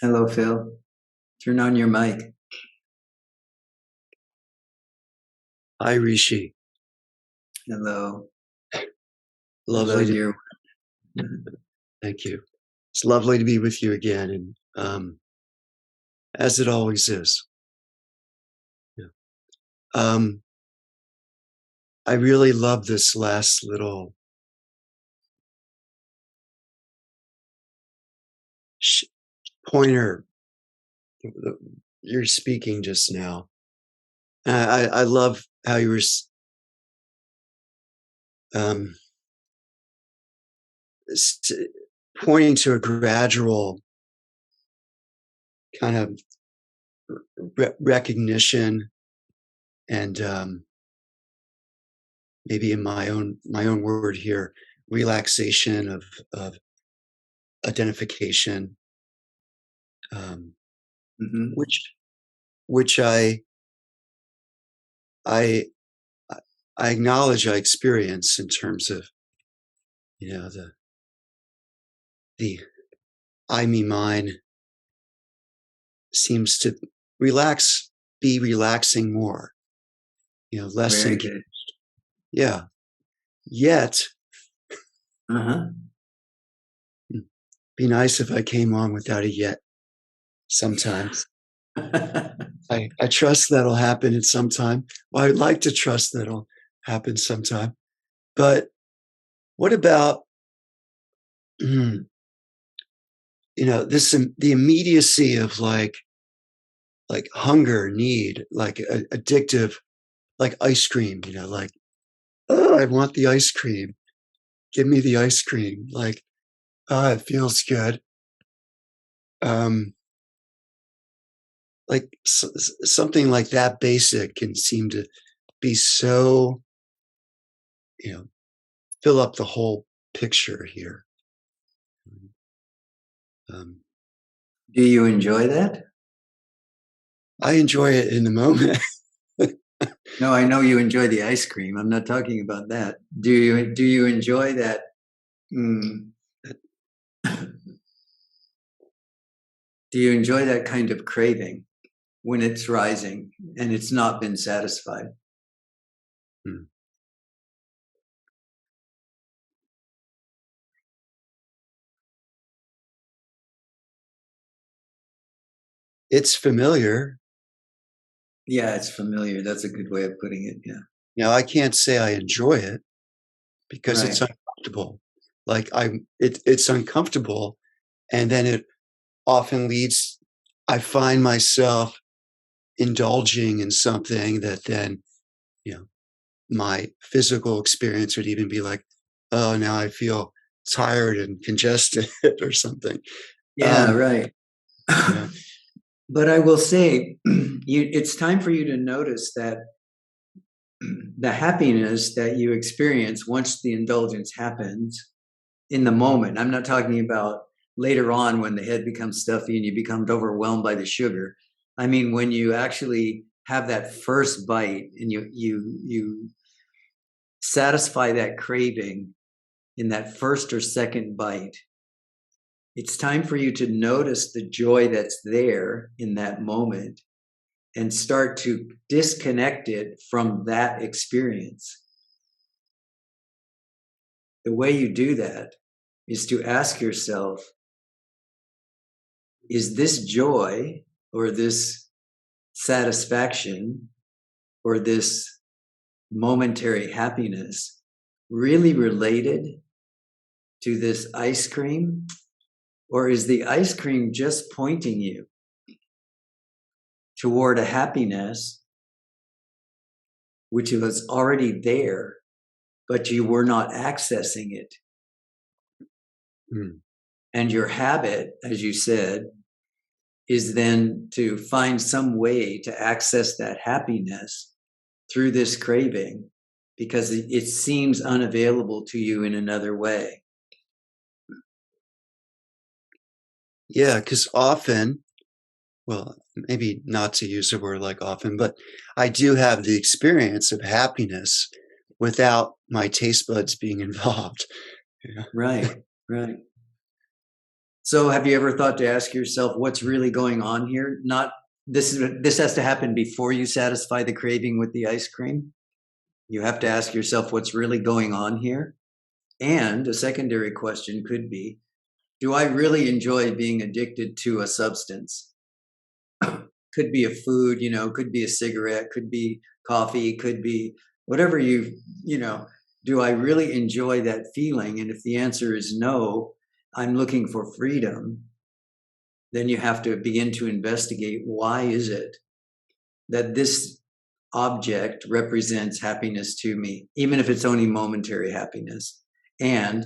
Hello, Phil. Turn on your mic. Hi, Rishi. Hello. Lovely Hello, to, dear. thank you. It's lovely to be with you again, and as it always is. Yeah. I really love this last little pointer you're speaking just now. I love how you were um, pointing to a gradual kind of recognition and maybe in my own word here, relaxation of identification, um, Mm-hmm. which which I I acknowledge I experience in terms of the I me mine seems to be relaxing more, less Very engaged. good. Yeah. Yet, Uh-huh. be nice if I came on without a yet sometimes. I trust that'll happen at some time. Well, I'd like to trust that'll happen sometime. But what about, the immediacy of like hunger, need, like addictive, like ice cream, like, oh, I want the ice cream. Give me the ice cream. Like, oh, it feels good. Um, like something like that basic can seem to be so, you know, fill up the whole picture here. Um, Do you enjoy that? I enjoy it in the moment. No, I know you enjoy the ice cream. I'm not talking about that. Do you enjoy that? Mm, do you enjoy that kind of craving when it's rising and it's not been satisfied? Hmm. It's familiar. Yeah, it's familiar. That's a good way of putting it. Yeah. Now, I can't say I enjoy it because it's Right. uncomfortable. Like it's uncomfortable, and then it often leads. I find myself indulging in something that then, you know, my physical experience would even be like, oh, now I feel tired and congested or something. Yeah, right. Yeah. But I will say, it's time for you to notice that the happiness that you experience once the indulgence happens in the moment. I'm not talking about later on when the head becomes stuffy and you become overwhelmed by the sugar. I mean, when you actually have that first bite and you satisfy that craving in that first or second bite, it's time for you to notice the joy that's there in that moment and start to disconnect it from that experience. The way you do that is to ask yourself, is this joy or this satisfaction or this momentary happiness really related to this ice cream? Or is the ice cream just pointing you toward a happiness which was already there, but you were not accessing it? Mm. And your habit, as you said, is then to find some way to access that happiness through this craving because it seems unavailable to you in another way. Yeah, because often, well, maybe not to use the word like often, but I do have the experience of happiness without my taste buds being involved. Right, right. So have you ever thought to ask yourself what's really going on here? Not this has to happen before you satisfy the craving with the ice cream. You have to ask yourself what's really going on here. And a secondary question could be, do I really enjoy being addicted to a substance? Could be a food, could be a cigarette, could be coffee, could be whatever do I really enjoy that feeling? And if the answer is no, I'm looking for freedom, then you have to begin to investigate, why is it that this object represents happiness to me, even if it's only momentary happiness? And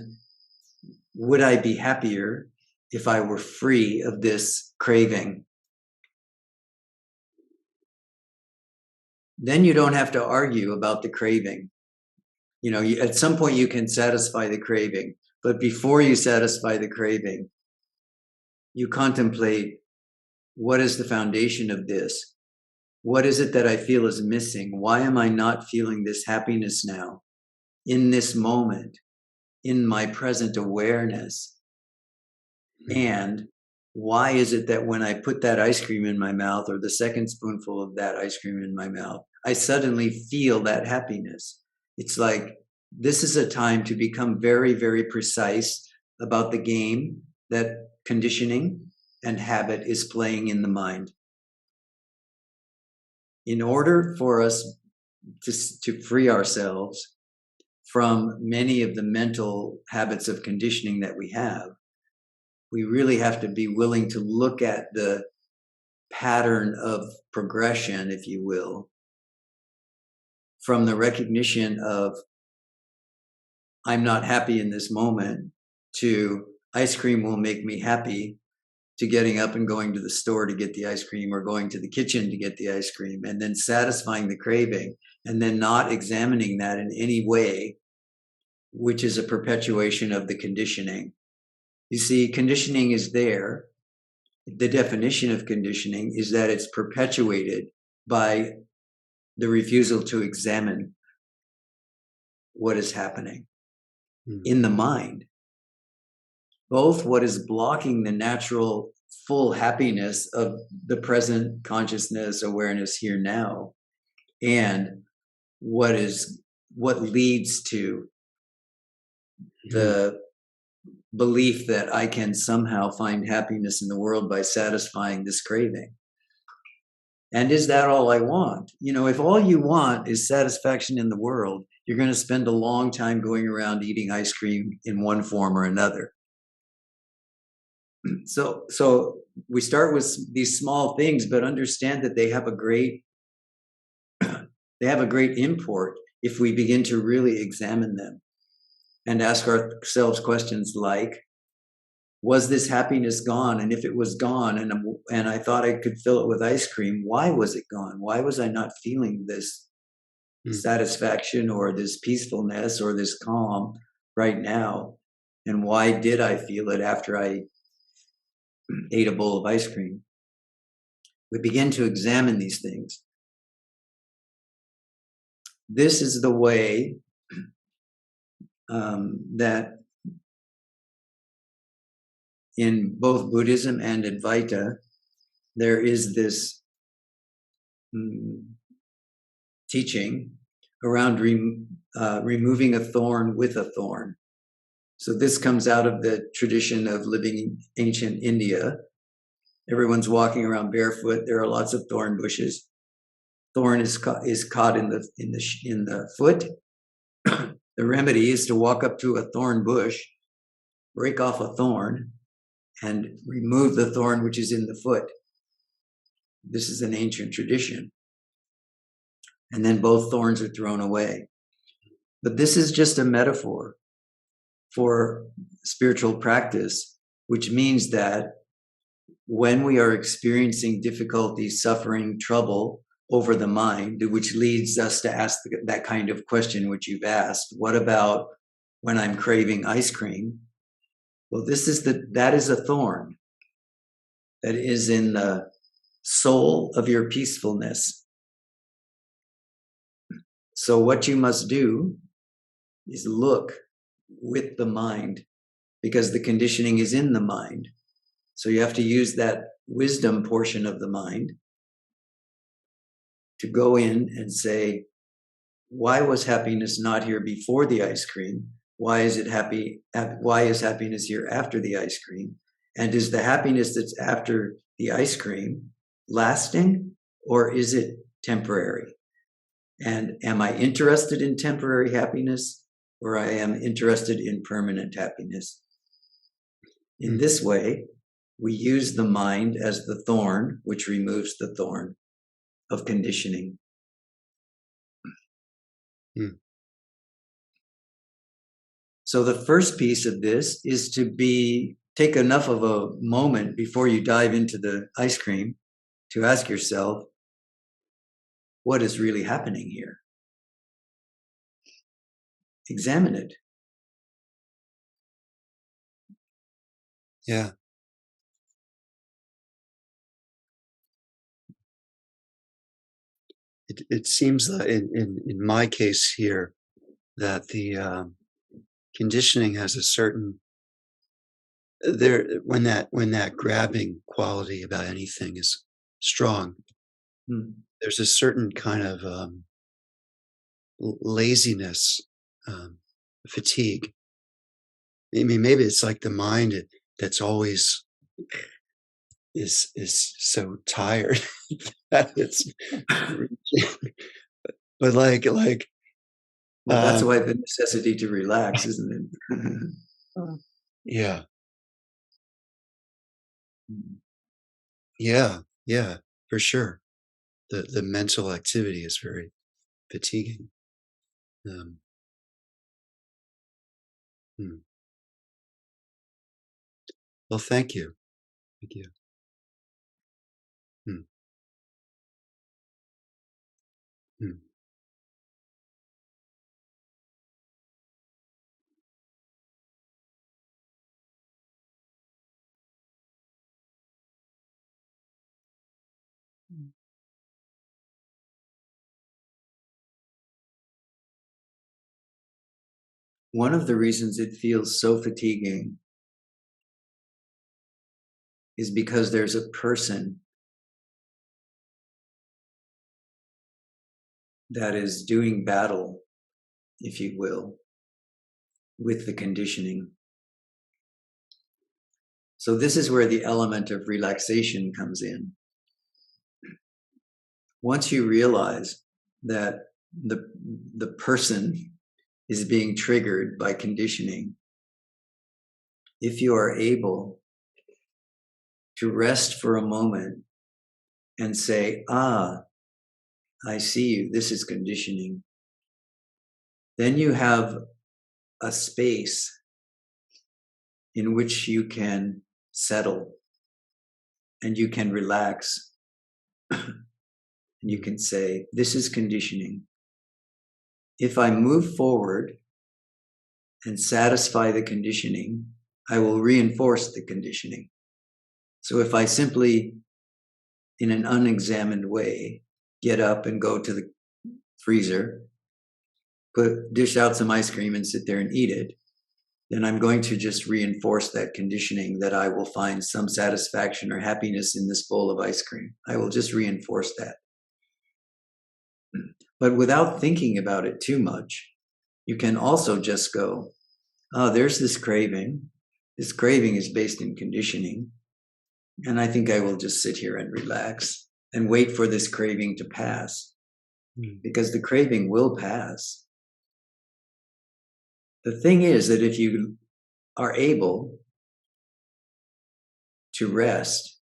would I be happier if I were free of this craving? Then you don't have to argue about the craving. At some point you can satisfy the craving, but before you satisfy the craving, you contemplate, what is the foundation of this? What is it that I feel is missing? Why am I not feeling this happiness now, in this moment, in my present awareness? And why is it that when I put that ice cream in my mouth, or the second spoonful of that ice cream in my mouth, I suddenly feel that happiness? It's like, this is a time to become very, very precise about the game that conditioning and habit is playing in the mind. In order for us to free ourselves from many of the mental habits of conditioning that we have, we really have to be willing to look at the pattern of progression, if you will, from the recognition of, I'm not happy in this moment, to ice cream will make me happy, to getting up and going to the store to get the ice cream, or going to the kitchen to get the ice cream, and then satisfying the craving, and then not examining that in any way, which is a perpetuation of the conditioning. You see, conditioning is there. The definition of conditioning is that it's perpetuated by the refusal to examine what is happening in the mind. Both what is blocking the natural full happiness of the present consciousness, awareness here now, and what leads to the belief that I can somehow find happiness in the world by satisfying this craving. And is that all I want? If all you want is satisfaction in the world, you're going to spend a long time going around eating ice cream in one form or another. So we start with these small things, but understand that they have a great import if we begin to really examine them and ask ourselves questions like, was this happiness gone? And if it was gone, and I thought I could fill it with ice cream, why was it gone? Why was I not feeling this satisfaction, or this peacefulness, or this calm right now? And why did I feel it after I ate a bowl of ice cream? We begin to examine these things. This is the way that in both Buddhism and Advaita, there is this teaching around removing a thorn with a thorn. So this comes out of the tradition of living in ancient India. Everyone's walking around barefoot. There are lots of thorn bushes. Thorn is caught in the foot. The remedy is to walk up to a thorn bush, break off a thorn, and remove the thorn which is in the foot. This is an ancient tradition. And then both thorns are thrown away. But this is just a metaphor for spiritual practice, which means that when we are experiencing difficulty, suffering, trouble over the mind, which leads us to ask that kind of question which you've asked, what about when I'm craving ice cream? Well, that is a thorn that is in the soul of your peacefulness. So what you must do is look with the mind, because the conditioning is in the mind. So you have to use that wisdom portion of the mind to go in and say, why was happiness not here before the ice cream? Why is it happy? Why is happiness here after the ice cream? And is the happiness that's after the ice cream lasting, or is it temporary? And am I interested in temporary happiness, or I am interested in permanent happiness? In this way, we use the mind as the thorn, which removes the thorn of conditioning. So the first piece of this is to take enough of a moment before you dive into the ice cream to ask yourself, what is really happening here? Examine it. Yeah. It seems that in my case here that the conditioning has a certain when that grabbing quality about anything is strong, there's a certain kind of laziness, fatigue. I mean, maybe it's like the mind that's always is so tired that it's but Well, that's why the necessity to relax, isn't it? Yeah. Yeah, for sure. The mental activity is very fatiguing. Um, hmm. Well, thank you. Thank you. Hmm. Hmm. One of the reasons it feels so fatiguing is because there's a person that is doing battle, if you will, with the conditioning. So this is where the element of relaxation comes in. Once you realize that the person is being triggered by conditioning, if you are able to rest for a moment and say, I see you, this is conditioning, then you have a space in which you can settle and you can relax and you can say, this is conditioning. If I move forward and satisfy the conditioning, I will reinforce the conditioning. So if I simply, in an unexamined way, get up and go to the freezer, dish out some ice cream and sit there and eat it, then I'm going to just reinforce that conditioning that I will find some satisfaction or happiness in this bowl of ice cream. I will just reinforce that. But without thinking about it too much, you can also just go, there's this craving. This craving is based in conditioning. And I think I will just sit here and relax and wait for this craving to pass, because the craving will pass. The thing is that if you are able to rest,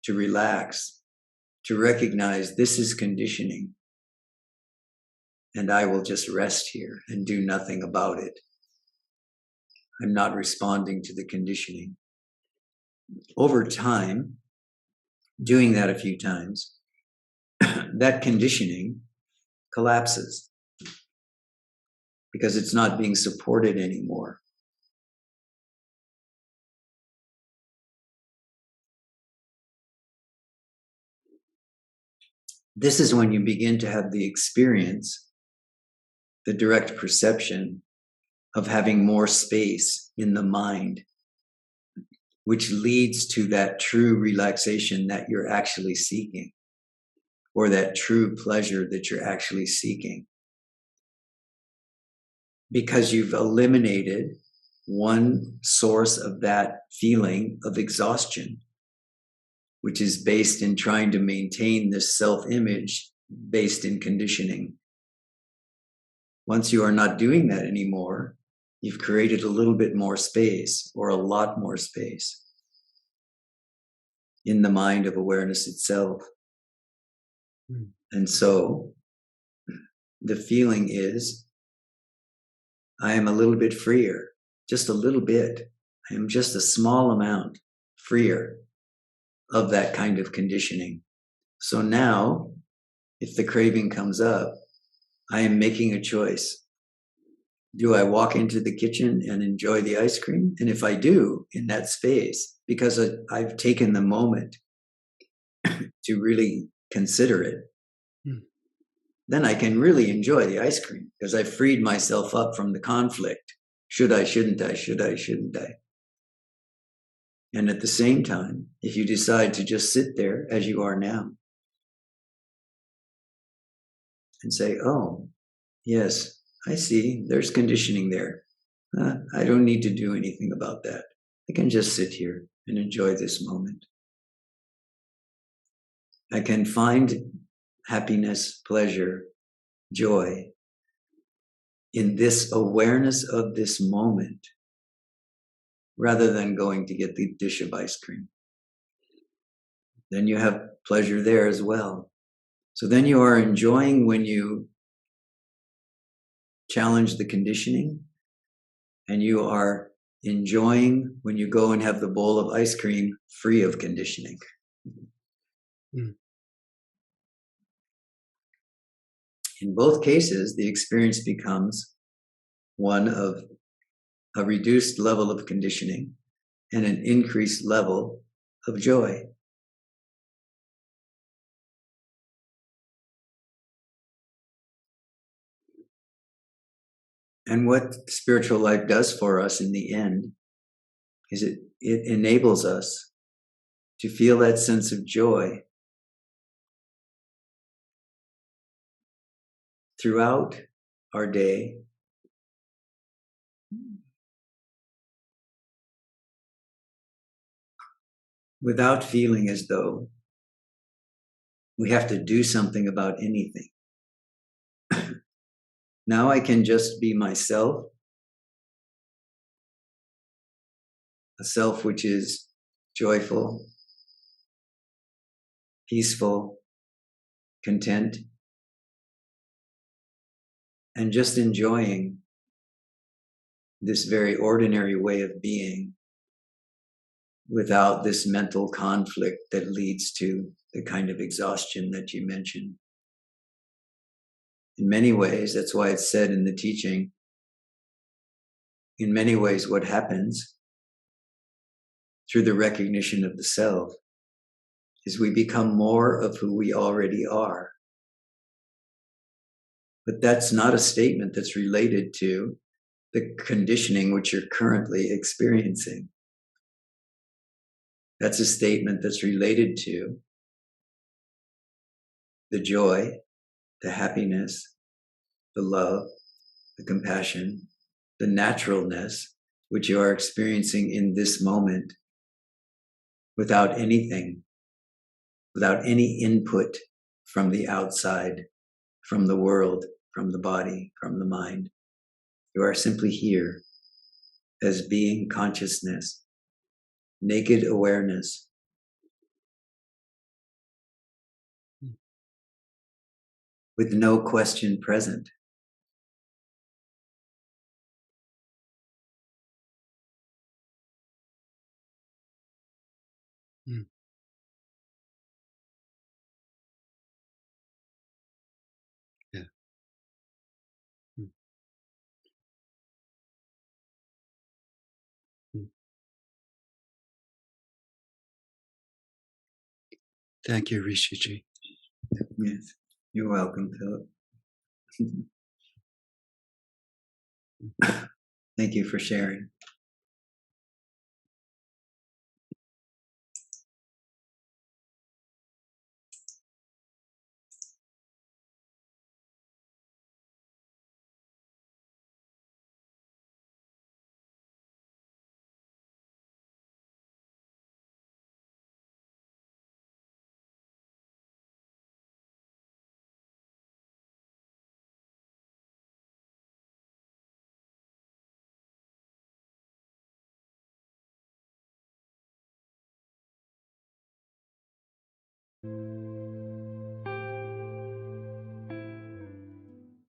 to relax, to recognize this is conditioning, and I will just rest here and do nothing about it. I'm not responding to the conditioning. Over time, doing that a few times, that conditioning collapses because it's not being supported anymore. This is when you begin to have the experience, the direct perception of having more space in the mind which leads to that true relaxation that you're actually seeking, or that true pleasure that you're actually seeking. Because you've eliminated one source of that feeling of exhaustion, which is based in trying to maintain this self-image based in conditioning. Once you are not doing that anymore, you've created a little bit more space, or a lot more space, in the mind of awareness itself. And so the feeling is, I am a little bit freer, just a little bit. I am just a small amount freer of that kind of conditioning. So now, if the craving comes up, I am making a choice. Do I walk into the kitchen and enjoy the ice cream? And if I do, in that space, because I've taken the moment to really consider it, then I can really enjoy the ice cream, because I freed myself up from the conflict. Should I, shouldn't I, should I, shouldn't I? And at the same time, if you decide to just sit there as you are now and say, oh, yes, I see, there's conditioning there. I don't need to do anything about that. I can just sit here and enjoy this moment. I can find happiness, pleasure, joy in this awareness of this moment, rather than going to get the dish of ice cream. Then you have pleasure there as well. So then you are enjoying when you challenge the conditioning, and you are enjoying when you go and have the bowl of ice cream free of conditioning. In both cases, the experience becomes one of a reduced level of conditioning and an increased level of joy. And what spiritual life does for us in the end is it enables us to feel that sense of joy throughout our day, without feeling as though we have to do something about anything. Now I can just be myself, a self which is joyful, peaceful, content, and just enjoying this very ordinary way of being, without this mental conflict that leads to the kind of exhaustion that you mentioned. In many ways, that's why it's said in the teaching, in many ways what happens through the recognition of the self is we become more of who we already are. But that's not a statement that's related to the conditioning which you're currently experiencing. That's a statement that's related to the joy, the happiness, the love, the compassion, the naturalness which you are experiencing in this moment, without anything, without any input from the outside, from the world, from the body, from the mind. You are simply here as being consciousness, naked awareness. With no question present. Yeah. Thank you, Rishiji. Yes, you're welcome, Philip. Thank you for sharing.